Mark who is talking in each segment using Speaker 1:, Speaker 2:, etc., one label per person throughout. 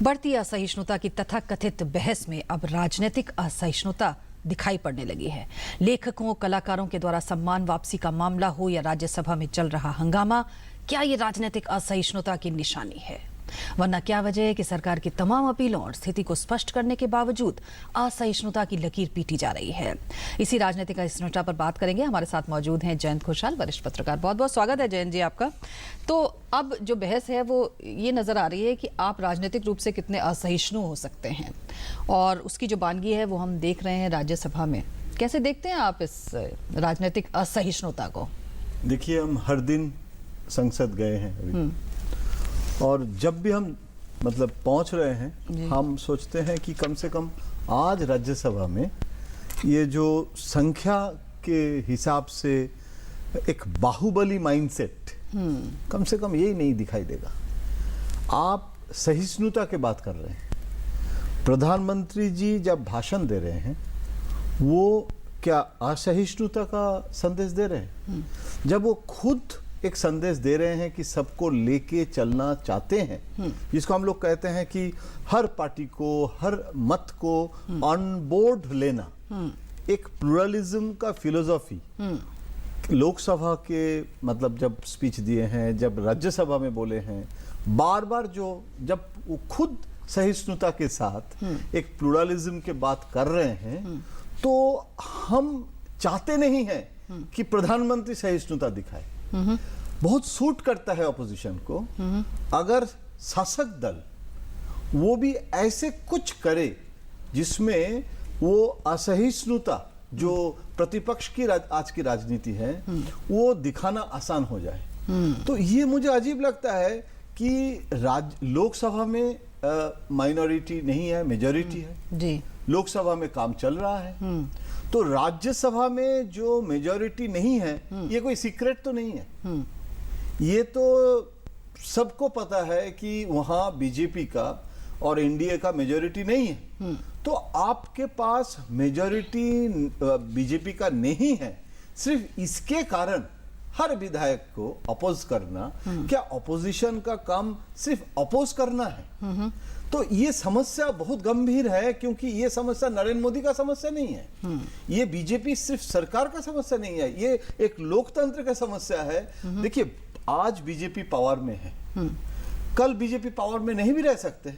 Speaker 1: बढ़ती असहिष्णुता की तथाकथित बहस में अब राजनीतिक असहिष्णुता दिखाई पड़ने लगी है। लेखकों, कलाकारों के द्वारा सम्मान वापसी का मामला हो या राज्यसभा में चल रहा हंगामा, क्या ये राजनीतिक असहिष्णुता की निशानी है? वरना क्या वजह है कि सरकार की तमाम अपीलों और स्थिति को स्पष्ट करने के बावजूद असहिष्णुता की लकीर पीटी जा रही है? इसी राजनीतिक असहिष्णुता पर बात करेंगे। हमारे साथ मौजूद हैं जयंत खुशहाल, वरिष्ठ पत्रकार। बहुत बहुत स्वागत है जयंत जी आपका। तो अब जो बहस है वो ये नजर आ रही है कि आप राजनीतिक रूप से कितने असहिष्णु हो सकते हैं, और उसकी जो बानगी है वो हम देख रहे हैं राज्यसभा में। कैसे देखते हैं आप इस राजनीतिक असहिष्णुता को?
Speaker 2: देखिए, हम हर दिन संसद गए हैं अभी, और जब भी हम पहुंच रहे हैं, हम सोचते हैं कि कम से कम आज राज्यसभा में ये जो संख्या के हिसाब से एक बाहुबली माइंडसेट, कम से कम यही नहीं दिखाई देगा। आप सहिष्णुता की बात कर रहे हैं, प्रधानमंत्री जी जब भाषण दे रहे हैं वो क्या असहिष्णुता का संदेश दे रहे हैं? जब वो खुद एक संदेश दे रहे हैं कि सबको लेके चलना चाहते हैं, जिसको हम लोग कहते हैं कि हर पार्टी को, हर मत को ऑन बोर्ड लेना, एक प्लुरलिज्म का फिलोसॉफी लोकसभा के जब स्पीच दिए हैं, जब राज्यसभा में बोले हैं, बार बार जब वो खुद सहिष्णुता के साथ एक प्लुरलिज्म के बात कर रहे हैं, तो हम चाहते नहीं हैं कि प्रधानमंत्री सहिष्णुता दिखाए। बहुत सूट करता है ऑपोजिशन को अगर शासक दल वो भी ऐसे कुछ करे जिसमें वो असहिष्णुता जो प्रतिपक्ष की आज की राजनीति है वो दिखाना आसान हो जाए। तो ये मुझे अजीब लगता है कि लोकसभा में माइनॉरिटी नहीं है, मेजॉरिटी है जी। लोकसभा में काम चल रहा है, तो राज्यसभा में जो मेजॉरिटी नहीं है ये कोई सीक्रेट तो नहीं है। ये तो सबको पता है कि वहां बीजेपी का और एनडीए का मेजॉरिटी नहीं है। तो आपके पास मेजॉरिटी बीजेपी का नहीं है, सिर्फ इसके कारण हर विधायक को अपोज करना, क्या अपोजिशन का काम सिर्फ अपोज करना है? तो ये समस्या बहुत गंभीर है, क्योंकि ये समस्या नरेंद्र मोदी का समस्या नहीं है, ये बीजेपी सिर्फ सरकार का समस्या नहीं है, ये एक लोकतंत्र का समस्या है। देखिए, आज बीजेपी पावर में है, कल बीजेपी पावर में नहीं भी रह सकते,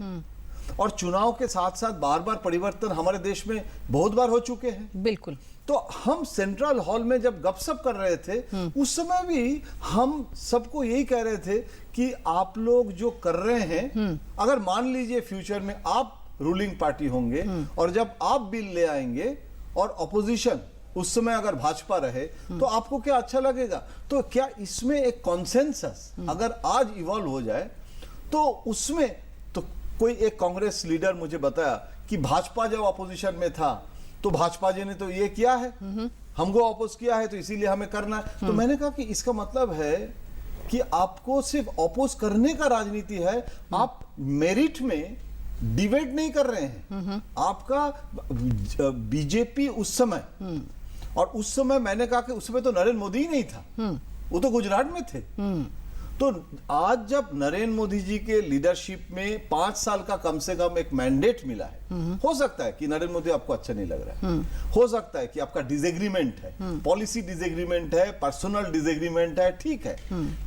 Speaker 2: और चुनाव के साथ साथ बार बार परिवर्तन हमारे देश में बहुत बार हो चुके हैं। बिल्कुल। तो हम सेंट्रल हॉल में जब गपशप कर रहे थे उस समय भी हम सबको यही कह रहे थे कि आप लोग जो कर रहे हैं, अगर मान लीजिए फ्यूचर में आप रूलिंग पार्टी होंगे और जब आप बिल ले आएंगे और ऑपोजिशन उस समय अगर भाजपा रहे तो आपको क्या अच्छा लगेगा? तो क्या इसमें एक कॉन्सेंसस अगर आज इवॉल्व हो जाए, तो उसमें तो कोई एक कांग्रेस लीडर मुझे बताया कि भाजपा जब ऑपोजिशन में था तो भाजपा जी ने तो ये किया है, हमको अपोज किया है, तो इसीलिए हमें करना है। तो मैंने कहा कि इसका मतलब है कि आपको सिर्फ अपोज करने का राजनीति है, आप मेरिट में डिबेट नहीं कर रहे हैं। आपका बीजेपी उस समय, और उस समय मैंने कहा कि उस समय तो नरेंद्र मोदी ही नहीं था, वो तो गुजरात में थे। तो आज जब नरेंद्र मोदी जी के लीडरशिप में 5 साल का कम से कम एक मैंडेट मिला है, हो सकता है कि नरेंद्र मोदी आपको अच्छा नहीं लग रहा है, हो सकता है कि आपका डिसएग्रीमेंट है, पॉलिसी डिसएग्रीमेंट है, पर्सनल डिसएग्रीमेंट है, ठीक है,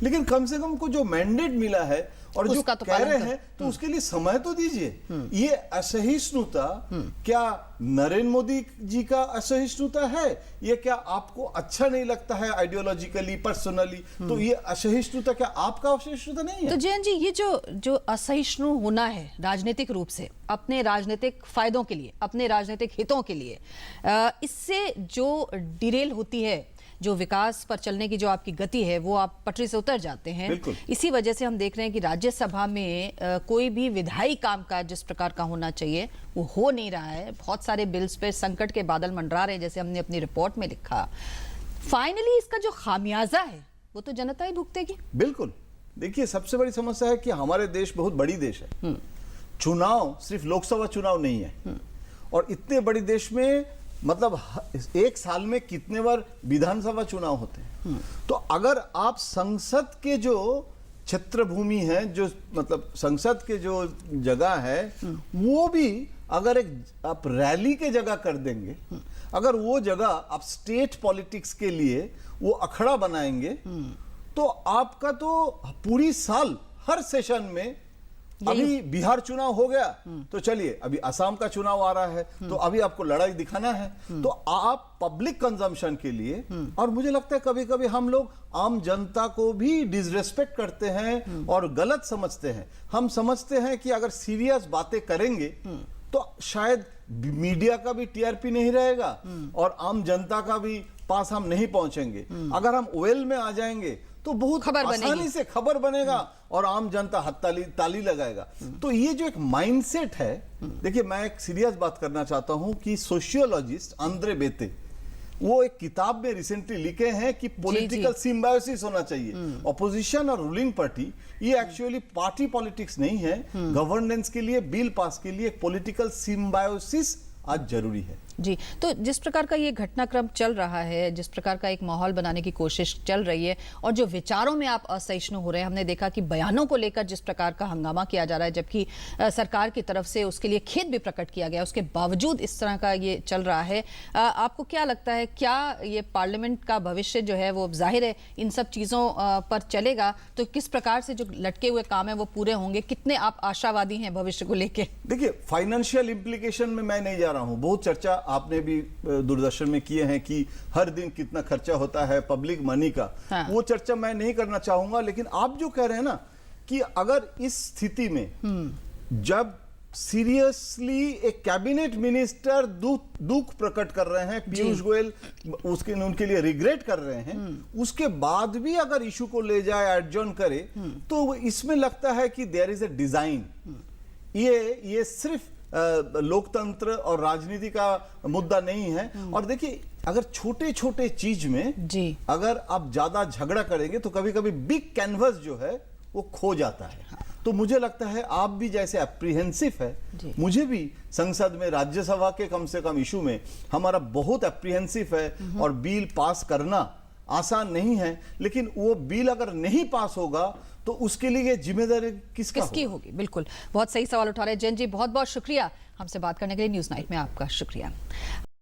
Speaker 2: लेकिन कम से कम को जो मैंडेट मिला है और जो तो कह रहे हैं, तो उसके लिए समय तो दीजिए। ये असहिष्णुता क्या नरेंद्र मोदी जी का असहिष्णुता है? ये क्या आपको अच्छा नहीं लगता है आइडियोलॉजिकली, पर्सनली? तो ये असहिष्णुता क्या आपका असहिष्णुता नहीं है?
Speaker 1: तो जयंत जी, ये जो असहिष्णु होना है राजनीतिक रूप से अपने राजनीतिक फायदों के लिए, अपने राजनीतिक हितों के लिए, इससे जो डिरेल होती है, जो विकास पर चलने की जो आपकी गति है, वो आप पटरी से उतर जाते हैं। इसी वजह से हम देख रहे हैं कि राज्यसभा में कोई भी विधायी कामकाज जिस प्रकार का होना चाहिए वो हो नहीं रहा है। बहुत सारे बिल्स पे संकट के बादल मंडरा रहे हैं, जैसे हमने अपनी रिपोर्ट में लिखा। फाइनली इसका जो खामियाजा है वो तो जनता ही भुगतेगी।
Speaker 2: बिल्कुल। देखिए, सबसे बड़ी समस्या है कि हमारे देश बहुत बड़ी देश है, चुनाव सिर्फ लोकसभा चुनाव नहीं है, और इतने बड़ी देश में एक साल में कितने बार विधानसभा चुनाव होते हैं। तो अगर आप संसद के जो क्षेत्र भूमि है, जो मतलब संसद के जो जगह है, वो भी अगर एक आप रैली के जगह कर देंगे, अगर वो जगह आप स्टेट पॉलिटिक्स के लिए वो अखड़ा बनाएंगे, तो आपका तो पूरी साल हर सेशन में, अभी बिहार चुनाव हो गया तो चलिए अभी असम का चुनाव आ रहा है, तो अभी आपको लड़ाई दिखाना है, तो आप पब्लिक कंजम्पशन के लिए, और मुझे लगता है कभी कभी हम लोग आम जनता को भी डिसरेस्पेक्ट करते हैं और गलत समझते हैं। हम समझते हैं कि अगर सीरियस बातें करेंगे तो शायद मीडिया का भी टीआरपी नहीं रहेगा और आम जनता का भी पास हम नहीं पहुंचेंगे। अगर हम ओएल में आ जाएंगे तो बहुत आसानी से खबर बनेगा और आम जनता हाथ ताली लगाएगा। तो ये जो एक माइंडसेट है, देखिए मैं एक सीरियस बात करना चाहता हूं कि सोशियोलॉजिस्ट आंद्रे बेते वो एक किताब में रिसेंटली लिखे हैं कि पॉलिटिकल सिम्बायोसिस होना चाहिए। ऑपोजिशन और रूलिंग पार्टी ये एक्चुअली पार्टी पॉलिटिक्स नहीं है, गवर्नेंस के लिए, बिल पास के लिए एक पॉलिटिकल सिम्बायोसिस आज जरूरी है।
Speaker 1: जी, तो जिस प्रकार का ये घटनाक्रम चल रहा है, जिस प्रकार का एक माहौल बनाने की कोशिश चल रही है और जो विचारों में आप असहिष्णु हो रहे हैं, हमने देखा कि बयानों को लेकर जिस प्रकार का हंगामा किया जा रहा है, जबकि सरकार की तरफ से उसके लिए खेद भी प्रकट किया गया, उसके बावजूद इस तरह का ये चल रहा है। आपको क्या लगता है, क्या ये पार्लियामेंट का भविष्य जो है वो जाहिर है इन सब चीज़ों पर चलेगा, तो किस प्रकार से जो लटके हुए काम है वो पूरे होंगे? कितने आप आशावादी हैं भविष्य को लेकर?
Speaker 2: देखिए, फाइनेंशियल इंप्लीकेशन में मैं नहीं जा रहा हूं, बहुत चर्चा आपने भी दूरदर्शन में किए हैं कि हर दिन कितना खर्चा होता है पब्लिक मनी का। हाँ। वो चर्चा मैं नहीं करना चाहूंगा, लेकिन आप जो कह रहे हैं ना कि अगर इस स्थिति में जब सीरियसली एक कैबिनेट मिनिस्टर दुख प्रकट कर रहे हैं, पीयूष गोयल उनके लिए रिग्रेट कर रहे हैं, उसके बाद भी अगर इशू को ले जाए, एडजॉर्न करे, तो इसमें लगता है कि देयर इज ए डिजाइन। ये सिर्फ लोकतंत्र और राजनीति का मुद्दा नहीं है। और देखिए, अगर छोटे छोटे चीज में अगर आप ज्यादा झगड़ा करेंगे तो कभी कभी बिग कैनवस जो है वो खो जाता है। तो मुझे लगता है आप भी जैसे एप्रीहेंसिव है, मुझे भी संसद में, राज्यसभा के कम से कम इशू में हमारा बहुत एप्रीहेंसिव है, और बिल पास करना आसान नहीं है, लेकिन वो बिल अगर नहीं पास होगा तो उसके लिए जिम्मेदारी किसकी
Speaker 1: होगी? बिल्कुल, बहुत सही सवाल उठा रहे हैं जैन जी, बहुत बहुत शुक्रिया हमसे बात करने के लिए। न्यूज़ नाइट में आपका शुक्रिया।